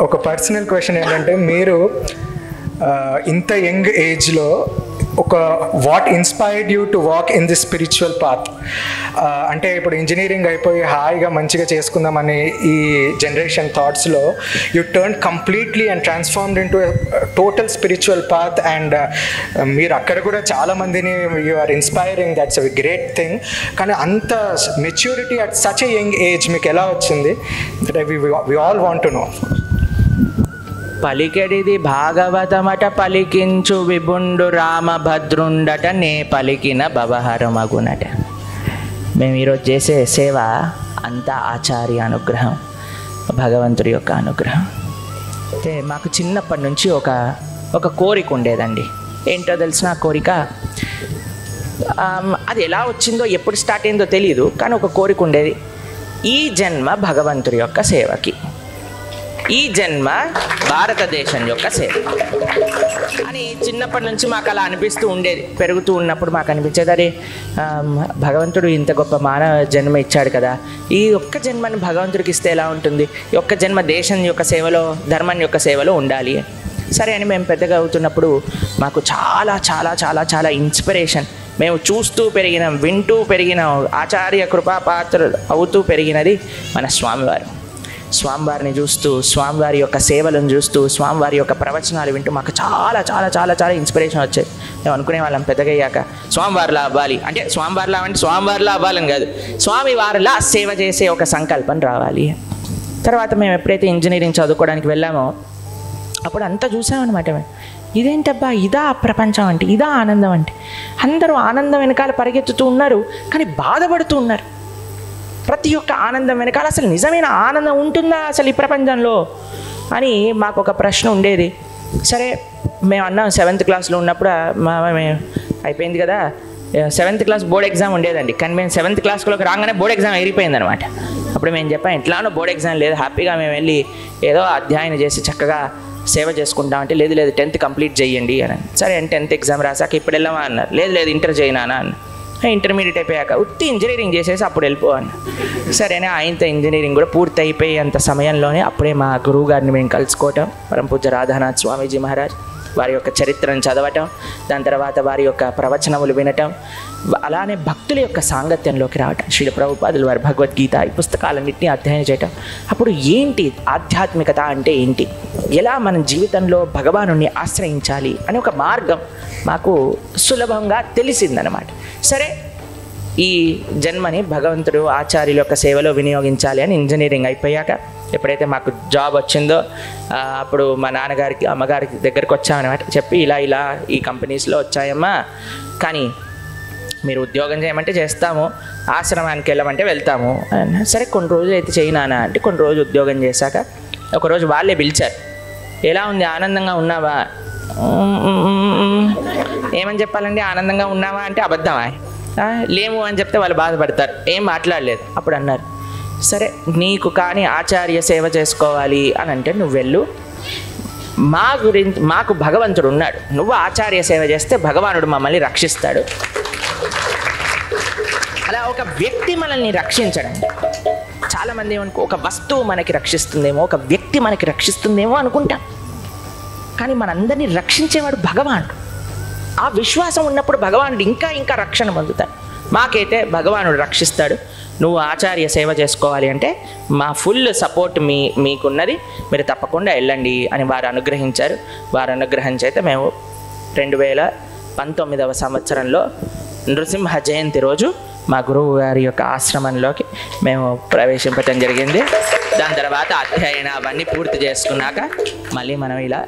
ఒక personal question ఏంటంటే, మీరు ఇంత యంగ్ ఏజ్లో ఒక what inspired you to walk in the spiritual path? అంటే ఇప్పుడు ఇంజనీరింగ్ అయిపోయి హాయిగా మంచిగా చేసుకుందామని ఈ జనరేషన్ థాట్స్లో you turn completely and transformed into total spiritual path, and మీరు అక్కడ కూడా చాలామందిని you are inspiring, that's a great thing. కానీ అంత maturity at such a young age మీకు ఎలా వచ్చింది? We all want to know. పలికెడిది భాగవతమట పలికించు విభుండు రామభద్రుండట నే పలికిన భవహరమగునట. మేము ఈరోజు చేసే సేవ అంతా ఆచార్య అనుగ్రహం, భగవంతుడి యొక్క అనుగ్రహం. అయితే మాకు చిన్నప్పటి నుంచి ఒక కోరిక ఉండేదండి. ఏంటో తెలిసిన కోరిక, అది ఎలా వచ్చిందో ఎప్పుడు స్టార్ట్ అయిందో తెలియదు, కానీ ఒక కోరిక ఉండేది. ఈ జన్మ భగవంతుడి యొక్క సేవకి, ఈ జన్మ భారతదేశం యొక్క సేవ అని చిన్నప్పటి నుంచి మాకు అలా అనిపిస్తూ ఉండేది. పెరుగుతూ ఉన్నప్పుడు మాకు అనిపించేది, అరే భగవంతుడు ఇంత గొప్ప మానవ జన్మ ఇచ్చాడు కదా, ఈ ఒక్క జన్మని భగవంతుడికి ఇస్తే ఎలా ఉంటుంది, ఈ ఒక్క జన్మ దేశం యొక్క సేవలో, ధర్మం యొక్క సేవలో ఉండాలి. సరే అని మేము పెద్దగా అవుతున్నప్పుడు మాకు చాలా చాలా చాలా చాలా ఇన్స్పిరేషన్, మేము చూస్తూ పెరిగినాం, వింటూ పెరిగినాం, ఆచార్య కృపాపాత్రులు అవుతూ పెరిగినది మన స్వామివారు. స్వామివారిని చూస్తూ, స్వామివారి యొక్క సేవలను చూస్తూ, స్వామివారి యొక్క ప్రవచనాలు వింటూ మాకు చాలా చాలా చాలా చాలా ఇన్స్పిరేషన్ వచ్చేది. మేము అనుకునే వాళ్ళం పెద్దగా అయ్యాక స్వామివారిలా అవ్వాలి అంటే, స్వామివారిలా అవ్వాలని కాదు, స్వామివారిలా సేవ చేసే ఒక సంకల్పం రావాలి. తర్వాత మేము ఎప్పుడైతే ఇంజనీరింగ్ చదువుకోవడానికి వెళ్ళామో అప్పుడు అంతా చూసామన్నమాట. మేము ఇదేంటబ్బా, ఇదా ప్రపంచం అంటే, ఇదా ఆనందం అంటే. అందరూ ఆనందం వెనకాల పరిగెత్తుతూ ఉన్నారు, కానీ బాధపడుతూ ఉన్నారు. ప్రతి ఒక్క ఆనందం వెనకాల అసలు నిజమైన ఆనందం ఉంటుందా అసలు ఈ ప్రపంచంలో అని మాకు ఒక ప్రశ్న ఉండేది. సరే మేము అన్నాం, 7th క్లాస్లో ఉన్నప్పుడు అయిపోయింది కదా, 7th క్లాస్ బోర్డ్ ఎగ్జామ్ ఉండేదండి. కానీ మేము 7th క్లాస్లోకి రాగానే బోర్డ్ ఎగ్జామ్ అయిపోయింది అనమాట. అప్పుడు మేము చెప్పాం, ఎట్లానో బోర్డ్ ఎగ్జామ్ లేదు, హ్యాపీగా మేము వెళ్ళి ఏదో అధ్యయనం చేసి చక్కగా సేవ చేసుకుంటామంటే, లేదు 10th కంప్లీట్ చేయండి అని. సరే అని 10th ఎగ్జామ్ రాసాక ఇప్పుడు వెళ్ళామా అన్నారు. లేదు ఇంటర్ చేయనా అన్న. ఇంటర్మీడియట్ అయిపోయాక ఉత్తి ఇంజనీరింగ్ చేసేసి అప్పుడు వెళ్ళిపోవాలి. సరేనే ఆయనతో ఇంజనీరింగ్ కూడా పూర్తి అయిపోయి అంత సమయంలోనే అప్పుడే మా గురువు గారిని మేము కలుసుకోవటం, పరమ పూజ్య రాధానాథ్ స్వామీజీ మహారాజ్ వారి యొక్క చరిత్రను చదవటం, దాని తర్వాత వారి యొక్క ప్రవచనములు వినటం, అలానే భక్తుల యొక్క సాంగత్యంలోకి రావటం, శ్రీల ప్రభుపాదులు వారి భగవద్గీత ఈ పుస్తకాలన్నింటినీ అధ్యయనం చేయటం. అప్పుడు ఏంటి ఆధ్యాత్మికత అంటే ఏంటి, ఎలా మన జీవితంలో భగవానుని ఆశ్రయించాలి అనే ఒక మార్గం మాకు సులభంగా తెలిసిందనమాట. సరే ఈ జన్మని భగవంతుడు ఆచార్యుల యొక్క సేవలో వినియోగించాలి అని ఇంజనీరింగ్ అయిపోయాక ఎప్పుడైతే మాకు జాబ్ వచ్చిందో అప్పుడు మా నాన్నగారికి అమ్మగారికి దగ్గరికి వచ్చామన్నమాట. చెప్పి ఇలా ఈ కంపెనీస్లో వచ్చాయమ్మా, కానీ మీరు ఉద్యోగం చేయమంటే చేస్తాము, ఆశ్రమానికి వెళ్ళమంటే వెళ్తాము. సరే కొన్ని రోజులు అయితే చేయనానా అంటే, కొన్ని రోజులు ఉద్యోగం చేశాక ఒకరోజు వాళ్ళే పిలిచారు. ఎలా ఉంది, ఆనందంగా ఉన్నావా? ఏమని చెప్పాలండి, ఆనందంగా ఉన్నావా అంటే అబద్ధమా, లేము అని చెప్తే వాళ్ళు బాధపడతారు. ఏం మాట్లాడలేదు. అప్పుడు అన్నారు, సరే నీకు కానీ ఆచార్య సేవ చేసుకోవాలి అని అంటే నువ్వు వెళ్ళు, మాకు భగవంతుడు ఉన్నాడు, నువ్వు ఆచార్య సేవ చేస్తే భగవానుడు మమ్మల్ని రక్షిస్తాడు. అలా ఒక వ్యక్తి మనల్ని రక్షించడం. చాలామంది ఏమనుకో, ఒక వస్తువు మనకి రక్షిస్తుందేమో, ఒక వ్యక్తి మనకి రక్షిస్తుందేమో అనుకుంటాం. కానీ మనందరినీ రక్షించేవాడు భగవానుడు. ఆ విశ్వాసం ఉన్నప్పుడు భగవానుడు ఇంకా రక్షణ పొందుతాడు. మాకైతే భగవానుడు రక్షిస్తాడు, నువ్వు ఆచార్య సేవ చేసుకోవాలి అంటే మా ఫుల్ సపోర్ట్ మీకున్నది, మీరు తప్పకుండా వెళ్ళండి అని వారు అనుగ్రహించారు. వారు అనుగ్రహించి అయితే మేము 2019వ సంవత్సరంలో నృసింహ జయంతి రోజు మా గురువు గారి యొక్క ఆశ్రమంలోకి మేము ప్రవేశించడం జరిగింది. దాని తర్వాత అధ్యయన అవన్నీ పూర్తి చేసుకున్నాక మళ్ళీ మనం ఇలా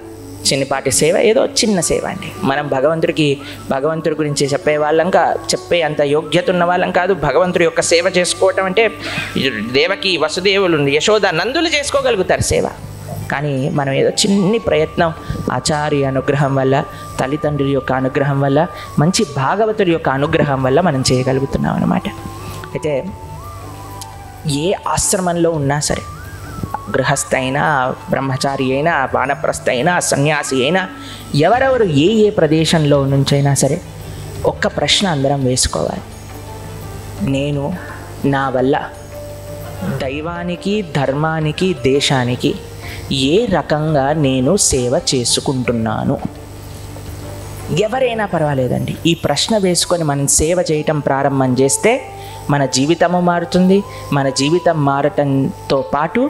చిన్నపాటి సేవ, ఏదో చిన్న సేవ అండి. మనం భగవంతుడి గురించి చెప్పే అంత యోగ్యత ఉన్న వాళ్ళం కాదు. భగవంతుడి యొక్క సేవ చేసుకోవటం అంటే దేవకి వసుదేవులు యశోద నందులు చేసుకోగలుగుతారు సేవ. కానీ మనం ఏదో చిన్ని ప్రయత్నం ఆచార్య అనుగ్రహం వల్ల, తల్లిదండ్రుల యొక్క అనుగ్రహం వల్ల, మంచి భాగవతుడి యొక్క అనుగ్రహం వల్ల మనం చేయగలుగుతున్నాం అన్నమాట. అయితే ఏ ఆశ్రమంలో ఉన్నా సరే, గృహస్థ అయినా, బ్రహ్మచారి అయినా, వానప్రస్థ అయినా, సన్యాసి అయినా, ఎవరెవరు ఏ ప్రదేశంలో నుంచైనా సరే ఒక్క ప్రశ్న అందరం వేసుకోవాలి. నేను నా వల్ల దైవానికి, ధర్మానికి, దేశానికి ఏ రకంగా నేను సేవ చేసుకుంటున్నాను? ఎవరైనా పర్వాలేదండి, ఈ ప్రశ్న వేసుకొని మనం సేవ చేయటం ప్రారంభం చేస్తే మన జీవితము మారుతుంది. మన జీవితం మారటంతో పాటు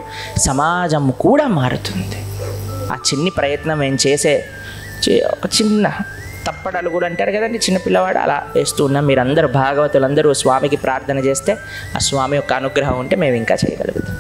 సమాజం కూడా మారుతుంది. ఆ చిన్ని ప్రయత్నం ఏం ఒక చిన్న తప్పడాలు కూడా అంటారు కదండి, చిన్నపిల్లవాడు అలా వేస్తూ ఉన్నాం. మీరందరూ భాగవతులందరూ స్వామికి ప్రార్థన చేస్తే ఆ స్వామి యొక్క అనుగ్రహం ఉంటే మేము ఇంకా చేయగలుగుతాం.